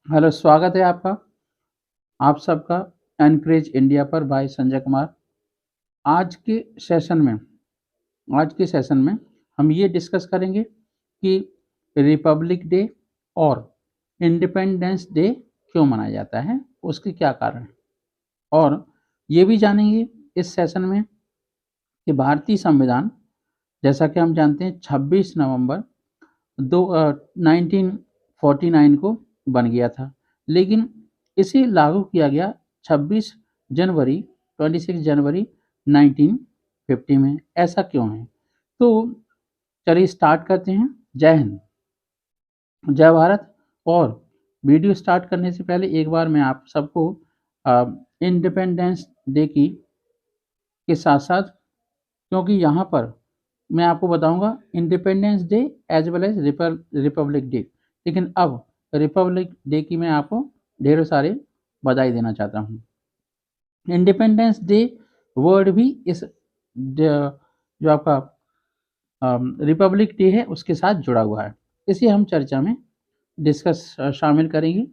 Hello, स्वागत है आपका, आप सबका एनकरेज इंडिया पर बाय संजय कुमार। आज के सेशन में आज के सेशन में हम ये डिस्कस करेंगे कि रिपब्लिक डे और इंडिपेंडेंस डे क्यों मनाया जाता है, उसके क्या कारण हैं, और ये भी जानेंगे इस सेशन में कि भारतीय संविधान, जैसा कि हम जानते हैं, 26 नवंबर 1949 को बन गया था, लेकिन इसे लागू किया गया 26 जनवरी 26 जनवरी 1950 में। ऐसा क्यों है? तो चलिए स्टार्ट करते हैं। जय हिंद, जय भारत। और वीडियो स्टार्ट करने से पहले एक बार मैं आप सबको इंडिपेंडेंस डे की के साथ साथ, क्योंकि यहाँ पर मैं आपको बताऊंगा Independence Day as well as Republic Day, लेकिन अब रिपब्लिक डे की मैं आपको ढेरों सारे बधाई देना चाहता हूँ। इंडिपेंडेंस डे वर्ड भी इस जो आपका रिपब्लिक डे है उसके साथ जुड़ा हुआ है, इसे हम चर्चा में डिस्कस शामिल करेंगे।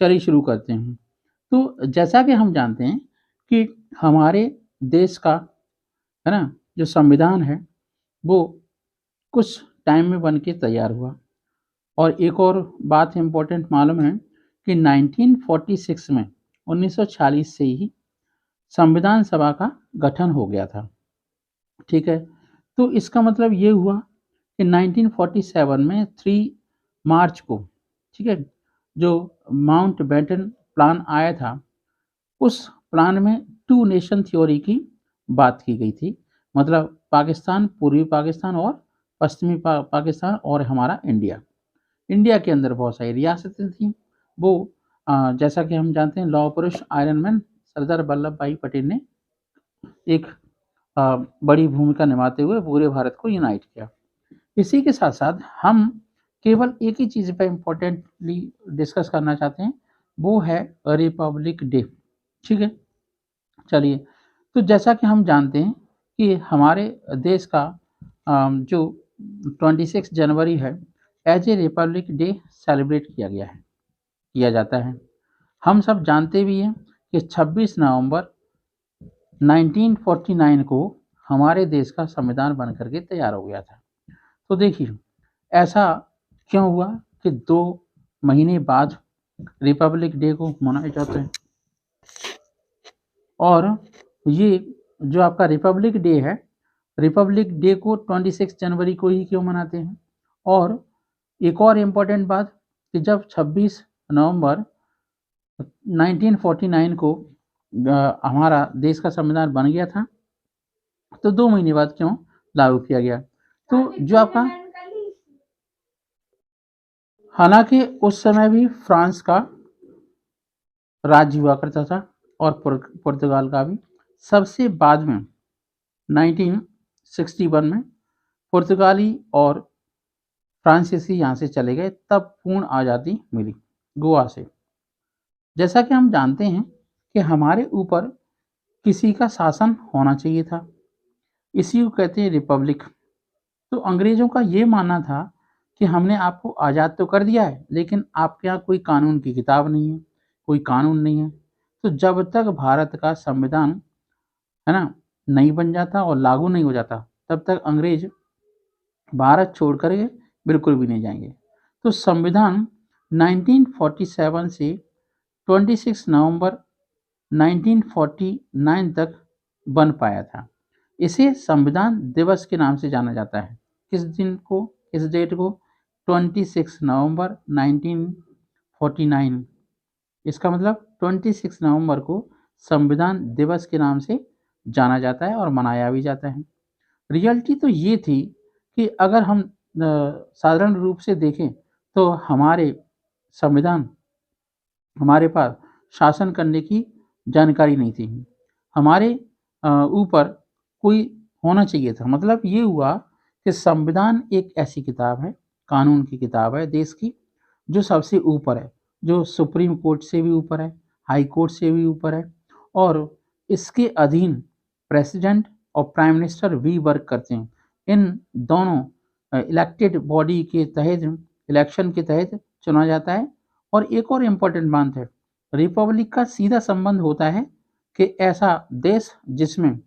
चलिए शुरू करते हैं। तो जैसा कि हम जानते हैं कि हमारे देश का, है ना, जो संविधान है वो कुछ टाइम में बन के तैयार हुआ। और एक और बात इम्पोर्टेंट मालूम है कि 1946 में 1946 से ही संविधान सभा का गठन हो गया था। ठीक है, तो इसका मतलब ये हुआ कि 1947 में 3 मार्च को, ठीक है, जो माउंट बेटन प्लान आया था, उस प्लान में 2 नेशन थ्योरी की बात की गई थी। मतलब पाकिस्तान, पूर्वी पाकिस्तान और पश्चिमी पाकिस्तान, और हमारा इंडिया। इंडिया के अंदर बहुत सारी रियासतें थीं। वो जैसा कि हम जानते हैं, लौह पुरुष आयरन मैन सरदार वल्लभ भाई पटेल ने एक बड़ी भूमिका निभाते हुए पूरे भारत को यूनाइट किया। इसी के साथ साथ हम केवल एक ही चीज़ पर इम्पोर्टेंटली डिस्कस करना चाहते हैं, वो है रिपब्लिक डे। ठीक है, चलिए। तो जैसा कि हम जानते हैं कि हमारे देश का जो 26 जनवरी है, as a Republic Day celebrate किया जाता है। हम सब जानते भी हैं कि 26 नवंबर 1949 को हमारे देश का संविधान बन करके तैयार हो गया था। तो देखिए, ऐसा क्यों हुआ कि 2 महीने बाद रिपब्लिक डे को मनाया जाता है। और ये जो आपका रिपब्लिक डे है, रिपब्लिक डे को 26 जनवरी को ही क्यों मनाते हैं। और एक और इम्पोर्टेंट बात कि जब 26 नवंबर 1949 को हमारा देश का संविधान बन गया था, तो 2 महीने बाद क्यों लागू किया गया। तो जो आपका, हालांकि उस समय भी फ्रांस का राज्य हुआ करता था और पुर्तगाल का भी। सबसे बाद में 1961 में पुर्तगाली और फ्रांसीसी यहाँ से चले गए, तब पूर्ण आज़ादी मिली गोवा से। जैसा कि हम जानते हैं कि हमारे ऊपर किसी का शासन होना चाहिए था, इसी को कहते हैं रिपब्लिक। तो अंग्रेज़ों का ये मानना था कि हमने आपको आज़ाद तो कर दिया है, लेकिन आपके यहाँ कोई कानून की किताब नहीं है, कोई कानून नहीं है। तो जब तक भारत का संविधान, है ना, नहीं बन जाता और लागू नहीं हो जाता, तब तक अंग्रेज भारत छोड़ कर बिल्कुल भी नहीं जाएंगे। तो संविधान 1947 से 26 नवंबर 1949 तक बन पाया था। इसे संविधान दिवस के नाम से जाना जाता है। किस दिन को, किस डेट को? 26 नवंबर 1949। इसका मतलब 26 नवंबर को संविधान दिवस के नाम से जाना जाता है और मनाया भी जाता है। रियलिटी तो ये थी कि अगर हम साधारण रूप से देखें तो संविधान हमारे पास शासन करने की जानकारी नहीं थी। हमारे ऊपर कोई होना चाहिए था। मतलब ये हुआ कि संविधान एक ऐसी किताब है, कानून की किताब है देश की, जो सबसे ऊपर है, जो सुप्रीम कोर्ट से भी ऊपर है, हाई कोर्ट से भी ऊपर है, और इसके अधीन प्रेसिडेंट और प्राइम मिनिस्टर भी वर्क करते हैं। इन दोनों इलेक्टेड बॉडी के तहत, इलेक्शन के तहत चुना जाता है, और एक और इम्पोर्टेंट बात है, रिपब्लिक का सीधा संबंध होता है कि ऐसा देश जिसमें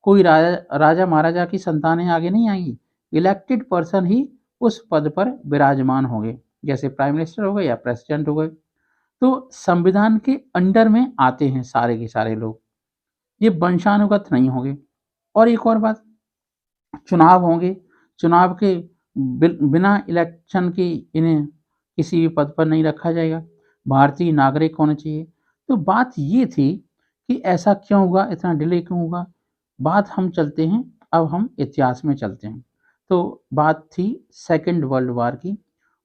कोई राजा महाराजा की संतानें आगे नहीं आएंगी, इलेक्टेड पर्सन ही उस पद पर विराजमान होंगे, जैसे प्राइम मिनिस्टर हो गए या प्रेसिडेंट हो गए। तो संविधान के अंडर में आते हैं सारे के सारे लोग, ये वंशानुगत नहीं होंगे। और एक और बात, चुनाव होंगे, चुनाव के बिना इलेक्शन के इन्हें किसी भी पद पर नहीं रखा जाएगा, भारतीय नागरिक होने चाहिए। तो बात ये थी कि ऐसा क्यों हुआ, इतना डिले क्यों हुआ। बात हम चलते हैं, अब हम इतिहास में चलते हैं। तो बात थी सेकेंड वर्ल्ड वार की।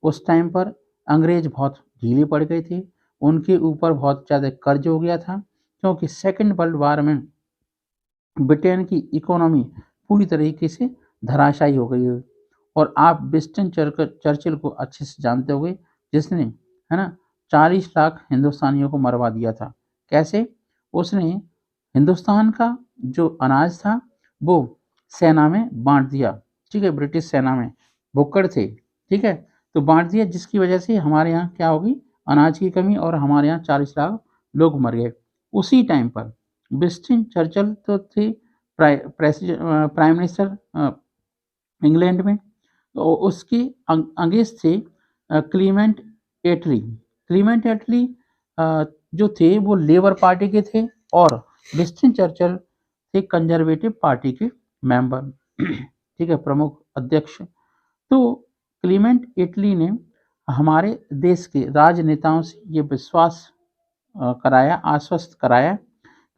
उस टाइम पर अंग्रेज बहुत ढीले पड़ गए थे, उनके ऊपर बहुत ज़्यादा कर्ज हो गया था, क्योंकि सेकेंड वर्ल्ड वार में ब्रिटेन की इकोनॉमी पूरी तरीके से धराशायी हो गई है। और आप विंस्टन चर्चिल को अच्छे से जानते होंगे, जिसने, है ना, 40 लाख हिंदुस्तानियों को मरवा दिया था। कैसे? उसने हिंदुस्तान का जो अनाज था वो सेना में बांट दिया, ठीक है, ब्रिटिश सेना में भुक्कड़ थे, ठीक है, तो बांट दिया, जिसकी वजह से हमारे यहाँ क्या होगी, अनाज की कमी, और हमारे यहाँ 40 लाख लोग मर गए। उसी टाइम पर विंस्टन चर्चिल तो थे प्राइम मिनिस्टर इंग्लैंड में, तो उसके अगेंस्ट थे क्लीमेंट एटली। क्लीमेंट एटली जो थे वो लेबर पार्टी के थे, और विंस्टन चर्चिल थे कंजर्वेटिव पार्टी के मेंबर, ठीक है, प्रमुख अध्यक्ष। तो क्लीमेंट एटली ने हमारे देश के राजनेताओं से ये विश्वास कराया, आश्वस्त कराया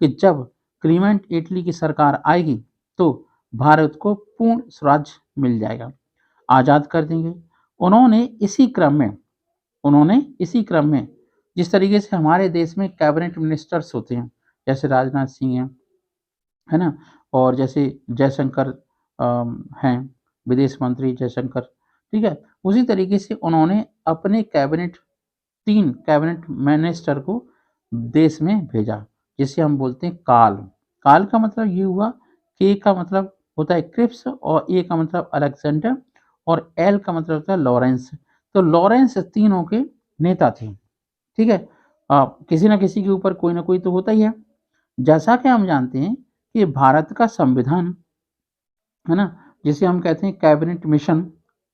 कि जब क्लीमेंट एटली की सरकार आएगी तो भारत को पूर्ण स्वराज मिल जाएगा, आज़ाद कर देंगे। उन्होंने इसी क्रम में जिस तरीके से हमारे देश में कैबिनेट मिनिस्टर्स होते हैं, जैसे राजनाथ सिंह हैं, है ना, और जैसे जयशंकर हैं, विदेश मंत्री जयशंकर, ठीक है, उसी तरीके से उन्होंने अपने कैबिनेट 3 कैबिनेट मिनिस्टर को देश में भेजा, जिसे हम बोलते हैं काल। काल का मतलब ये हुआ, के का मतलब होता है क्रिप्स, और ए का मतलब अलेक्जेंडर, और एल का मतलब होता है लॉरेंस। तो लॉरेंस तीनों के नेता थे, ठीक है। किसी ना किसी के ऊपर कोई ना कोई तो होता ही है। जैसा कि हम जानते हैं कि भारत का संविधान, है ना, जिसे हम कहते हैं कैबिनेट मिशन,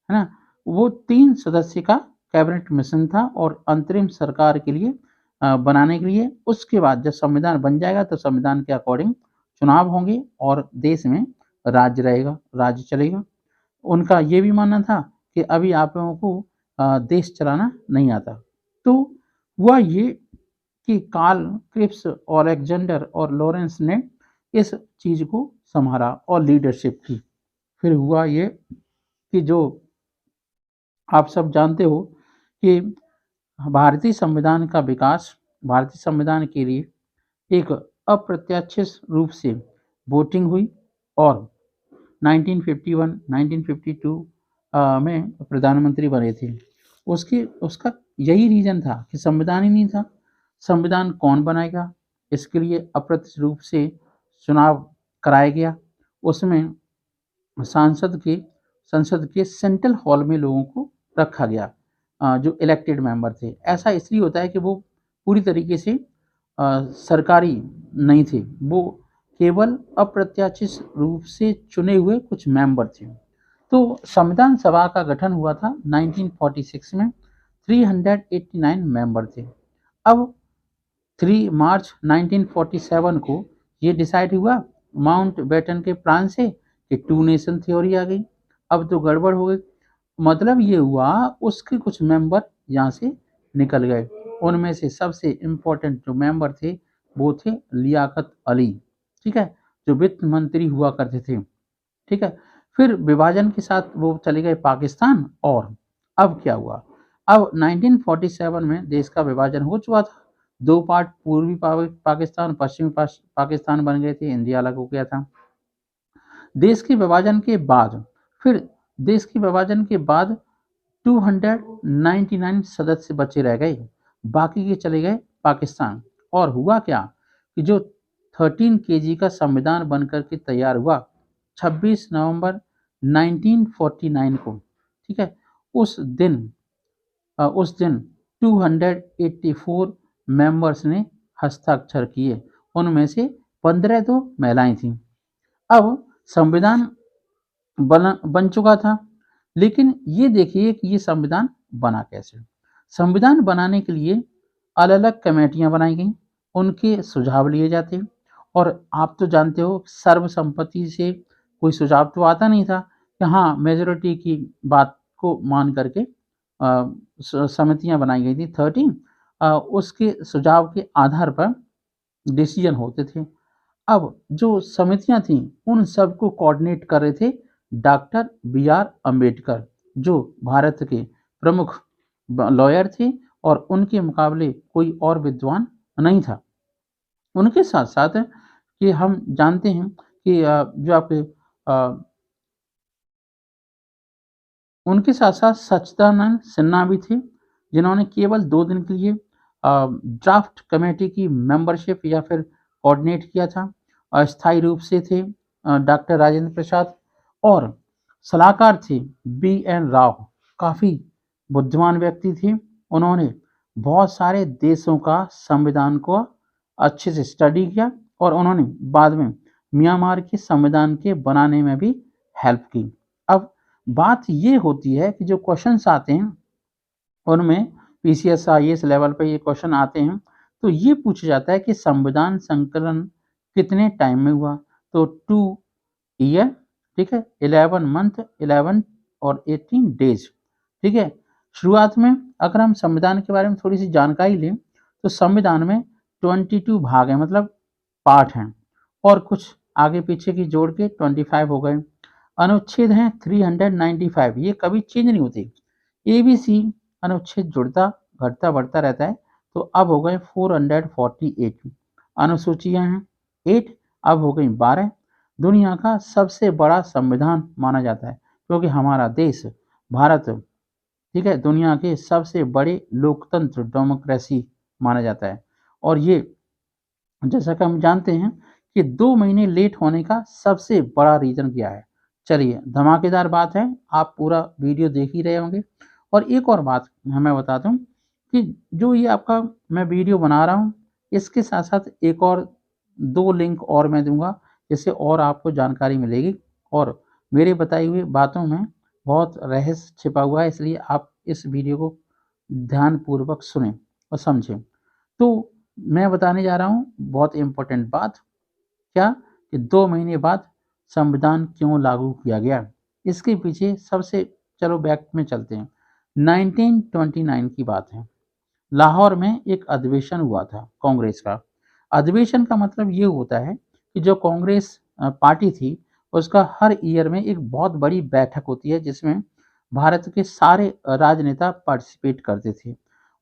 है ना, वो 3 सदस्य का कैबिनेट मिशन था, और अंतरिम सरकार के लिए बनाने के लिए, उसके बाद जब संविधान बन जाएगा तो संविधान के अकॉर्डिंग चुनाव होंगे और देश में राज्य रहेगा, राज्य चलेगा। उनका ये भी मानना था कि अभी आप लोगों को देश चलाना नहीं आता। तो हुआ ये कि कार्ल, क्रिप्स, अलेक्जेंडर और लॉरेंस ने इस चीज़ को संभाला और लीडरशिप की। फिर हुआ ये कि जो आप सब जानते हो कि भारतीय संविधान का विकास, भारतीय संविधान के लिए एक अप्रत्याशित रूप से वोटिंग हुई, और 1951 1952 में प्रधानमंत्री बने थे। उसका यही रीज़न था कि संविधान ही नहीं था। संविधान कौन बनाएगा, इसके लिए अप्रत्यक्ष रूप से चुनाव कराया गया। उसमें संसद के सेंट्रल हॉल में लोगों को रखा गया, जो इलेक्टेड मेंबर थे। ऐसा इसलिए होता है कि वो पूरी तरीके से सरकारी नहीं थे, वो केवल अप्रत्याशित रूप से चुने हुए कुछ मेंबर थे। तो संविधान सभा का गठन हुआ था 1946 में, 389 मेंबर थे। अब 3 मार्च 1947 को ये डिसाइड हुआ माउंट बेटन के प्लान से कि 2 नेशन थ्योरी आ गई। अब तो गड़बड़ हो गई। मतलब ये हुआ उसके कुछ मेंबर यहाँ से निकल गए। उनमें से सबसे इम्पोर्टेंट जो मेंबर थे वो थे लियाकत अली, ठीक है, जो वित्त मंत्री हुआ करते थे, ठीक है। फिर विभाजन के साथ वो चले गए पाकिस्तान। और अब क्या हुआ, अब 1947 में देश का विभाजन हो चुका था। 2 पार्ट, पूर्वी पाकिस्तान, पश्चिमी पाकिस्तान बन गए थे, इंडिया अलग हो गया था। देश के विभाजन के बाद फिर देश के विभाजन के बाद 299 सदस्य बचे रह गए, बाकी के चले गए पाकिस्तान। और हुआ क्या कि जो 13 केजी का संविधान बनकर के तैयार हुआ 26 नवंबर 1949 को, ठीक है, उस दिन 284 मेंबर्स ने हस्ताक्षर किए, उनमें से 15 तो महिलाएं थीं। अब संविधान बन चुका था, लेकिन ये देखिए कि ये संविधान बना कैसे। संविधान बनाने के लिए अलग अलग कमेटियां बनाई गई, उनके सुझाव लिए जाते, और आप तो जानते हो सर्वसम्मति से कोई सुझाव तो आता नहीं था कि हाँ मेजोरिटी की बात को मान करके समितियां बनाई गई थी 13, उसके सुझाव के आधार पर डिसीजन होते थे। अब जो समितियां थीं उन सबको कोऑर्डिनेट कर रहे थे डॉक्टर बी आर अम्बेडकर, जो भारत के प्रमुख लॉयर थे और उनके मुकाबले कोई और विद्वान नहीं था। उनके साथ साथ कि हम जानते हैं कि जो आपके उनके साथ साथ सच्चिदानंद सिन्हा भी थे, जिन्होंने केवल 2 दिन के लिए ड्राफ्ट कमेटी की मेंबरशिप या फिर कोऑर्डिनेट किया था। अस्थायी रूप से थे डॉक्टर राजेंद्र प्रसाद, और सलाहकार थे बी एन राव, काफ़ी बुद्धिमान व्यक्ति थे। उन्होंने बहुत सारे देशों का संविधान को अच्छे से स्टडी किया, और उन्होंने बाद में म्यांमार के संविधान के बनाने में भी हेल्प की। अब बात ये होती है कि जो क्वेश्चंस आते हैं उनमें पीसीएस आईएएस लेवल पे ये क्वेश्चन आते हैं, तो ये पूछा जाता है कि संविधान संकलन कितने टाइम में हुआ। तो 2 ईयर, ठीक है, 11 मंथ, 11 और 18 डेज, ठीक है। शुरुआत में अगर हम संविधान के बारे में थोड़ी सी जानकारी लें तो संविधान में 22 भाग हैं, मतलब पार्ट हैं, और कुछ आगे पीछे की जोड़ के 25 हो गए। अनुच्छेद हैं 395, ये कभी चेंज नहीं होते। एबीसी अनुच्छेद जुड़ता घटता बढ़ता रहता है, तो अब हो गए 448। अनुसूचियां हैं 8, अब हो गई 12। दुनिया का सबसे बड़ा संविधान माना जाता है, क्योंकि हमारा देश भारत, ठीक है, दुनिया के सबसे बड़े लोकतंत्र डेमोक्रेसी माना जाता है। और ये जैसा कि हम जानते हैं कि 2 महीने लेट होने का सबसे बड़ा रीज़न क्या है। चलिए धमाकेदार बात है, आप पूरा वीडियो देख ही रहे होंगे। और एक और बात मैं बता दूं कि जो ये आपका मैं वीडियो बना रहा हूँ, इसके साथ साथ एक और 2 लिंक और मैं दूंगा, जिससे और आपको जानकारी मिलेगी। और मेरे बताई हुई बातों में बहुत रहस्य छिपा हुआ है, इसलिए आप इस वीडियो को ध्यानपूर्वक सुनें और समझें। तो मैं बताने जा रहा हूँ बहुत इम्पोर्टेंट बात, क्या कि 2 महीने बाद संविधान क्यों लागू किया गया। इसके पीछे सबसे, चलो बैक में चलते हैं। 1929 की बात है, लाहौर में एक अधिवेशन हुआ था कांग्रेस का। अधिवेशन का मतलब ये होता है कि जो कांग्रेस पार्टी थी उसका हर ईयर में एक बहुत बड़ी बैठक होती है, जिसमें भारत के सारे राजनेता पार्टिसिपेट करते थे।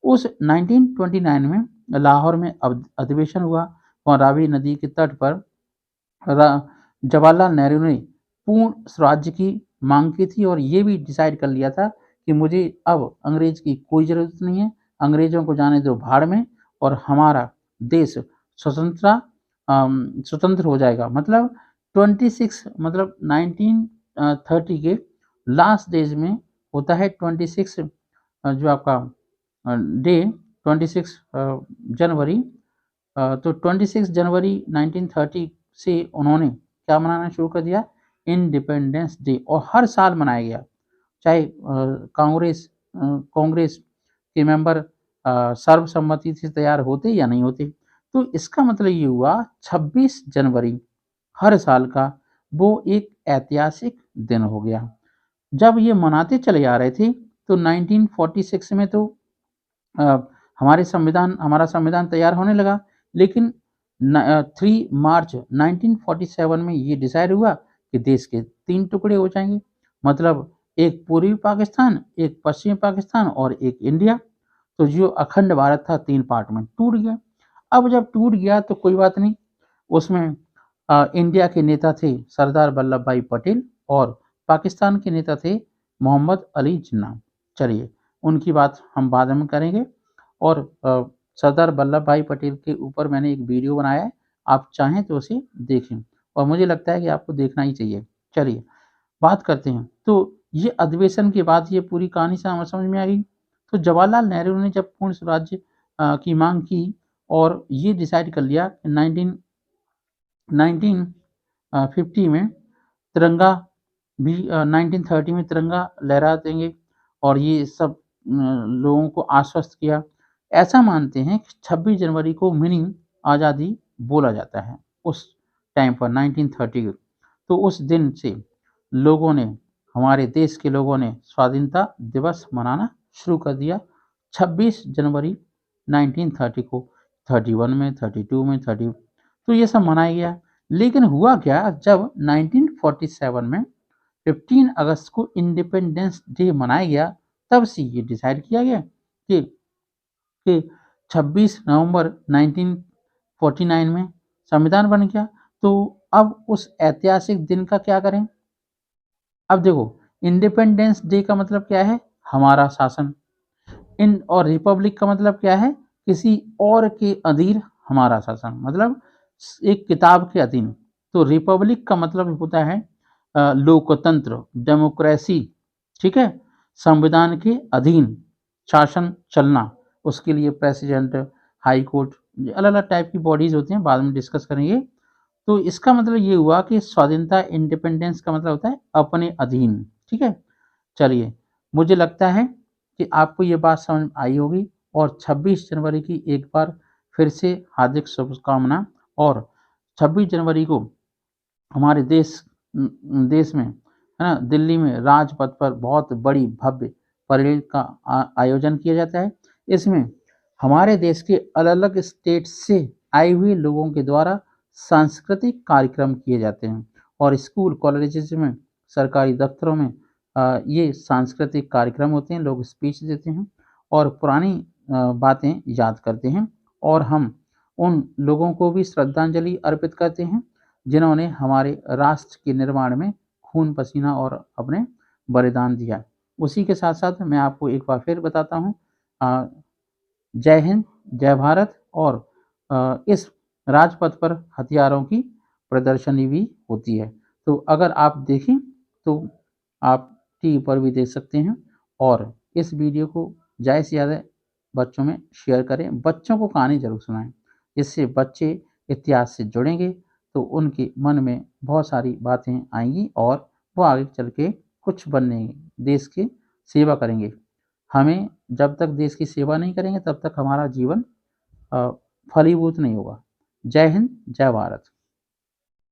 उस 1929 में लाहौर में अधिवेशन हुआ, वहाँ रावी नदी के तट पर जवाहरलाल नेहरू ने पूर्ण स्वराज्य की मांग की थी, और ये भी डिसाइड कर लिया था कि मुझे अब अंग्रेज की कोई ज़रूरत नहीं है, अंग्रेज़ों को जाने दो भाड़ में, और हमारा देश स्वतंत्र हो जाएगा। मतलब 26, मतलब 1930 के लास्ट डेज में होता है 26, जो आपका डे 26 जनवरी, तो 26 जनवरी 1930 से उन्होंने क्या मनाना शुरू कर दिया, इंडिपेंडेंस डे, और हर साल मनाया गया, चाहे कांग्रेस के मेंबर सर्वसम्मति से तैयार होते या नहीं होते। तो इसका मतलब ये हुआ 26 जनवरी हर साल का वो एक ऐतिहासिक दिन हो गया। जब ये मनाते चले आ रहे थे तो 1946 में तो अ, हमारा संविधान तैयार होने लगा, लेकिन 3 मार्च 1947 में ये डिसाइड हुआ कि देश के 3 टुकड़े हो जाएंगे, मतलब एक पूर्वी पाकिस्तान, एक पश्चिमी पाकिस्तान और एक इंडिया। तो जो अखंड भारत था 3 पार्ट में टूट गया। अब जब टूट गया तो कोई बात नहीं, उसमें इंडिया के नेता थे सरदार वल्लभ भाई पटेल, और पाकिस्तान के नेता थे मोहम्मद अली जिन्ना। चलिए उनकी बात हम बाद में करेंगे। और सरदार वल्लभ भाई पटेल के ऊपर मैंने एक वीडियो बनाया है, आप चाहें तो उसे देखें, और मुझे लगता है कि आपको देखना ही चाहिए। चलिए बात करते हैं। तो ये अधिवेशन के बाद ये पूरी कहानी समझ में आ गई। तो जवाहरलाल नेहरू ने जब पूर्ण स्वराज्य की मांग की और ये डिसाइड कर लिया कि 1950 में तिरंगा भी 1930 में तिरंगा लहरा देंगे और ये सब लोगों को आश्वस्त किया। ऐसा मानते हैं कि 26 जनवरी को मिनी आज़ादी बोला जाता है उस टाइम पर 1930। तो उस दिन से लोगों ने, हमारे देश के लोगों ने स्वाधीनता दिवस मनाना शुरू कर दिया 26 जनवरी 1930 को। 31 में, 32 में, 30, तो ये सब मनाया गया। लेकिन हुआ क्या, जब 1947 में 15 अगस्त को इंडिपेंडेंस डे मनाया गया, तब से ये डिसाइड किया गया कि 26 नवंबर 1949 में संविधान बन गया। तो अब उस ऐतिहासिक दिन का क्या करें? अब देखो, इंडिपेंडेंस डे का मतलब क्या है? हमारा शासन। और रिपब्लिक का मतलब क्या है? किसी और के अधीन हमारा शासन, मतलब एक किताब के अधीन। तो रिपब्लिक का मतलब होता है लोकतंत्र, डेमोक्रेसी, ठीक है, संविधान के अधीन शासन चलना। उसके लिए प्रेसिडेंट, हाई कोर्ट, अलग अलग टाइप की बॉडीज होती हैं, बाद में डिस्कस करेंगे। तो इसका मतलब ये हुआ कि स्वाधीनता, इंडिपेंडेंस का मतलब होता है अपने अधीन, ठीक है। चलिए, मुझे लगता है कि आपको ये बात समझ आई होगी और 26 जनवरी की एक बार फिर से हार्दिक शुभकामना। और 26 जनवरी को हमारे देश में, है ना, दिल्ली में राजपथ पर बहुत बड़ी भव्य परेड का आयोजन किया जाता है। इसमें हमारे देश के अलग अलग स्टेट से आए हुए लोगों के द्वारा सांस्कृतिक कार्यक्रम किए जाते हैं और स्कूल कॉलेजेस में, सरकारी दफ्तरों में ये सांस्कृतिक कार्यक्रम होते हैं। लोग स्पीच देते हैं और पुरानी बातें याद करते हैं और हम उन लोगों को भी श्रद्धांजलि अर्पित करते हैं जिन्होंने हमारे राष्ट्र के निर्माण में खून पसीना और अपने बलिदान दिया। उसी के साथ साथ मैं आपको एक बार फिर बताता हूँ, जय हिंद, जय भारत। और इस राजपथ पर हथियारों की प्रदर्शनी भी होती है। तो अगर आप देखें तो आप टीवी पर भी देख सकते हैं। और इस वीडियो को ज़्यादा से ज़्यादा बच्चों में शेयर करें, बच्चों को कहानी ज़रूर सुनाएं। इससे बच्चे इतिहास से जुड़ेंगे तो उनके मन में बहुत सारी बातें आएंगी और वो आगे चल के कुछ बनने, देश की सेवा करेंगे। हमें जब तक देश की सेवा नहीं करेंगे तब तक हमारा जीवन फलीभूत नहीं होगा। जय हिंद, जय भारत।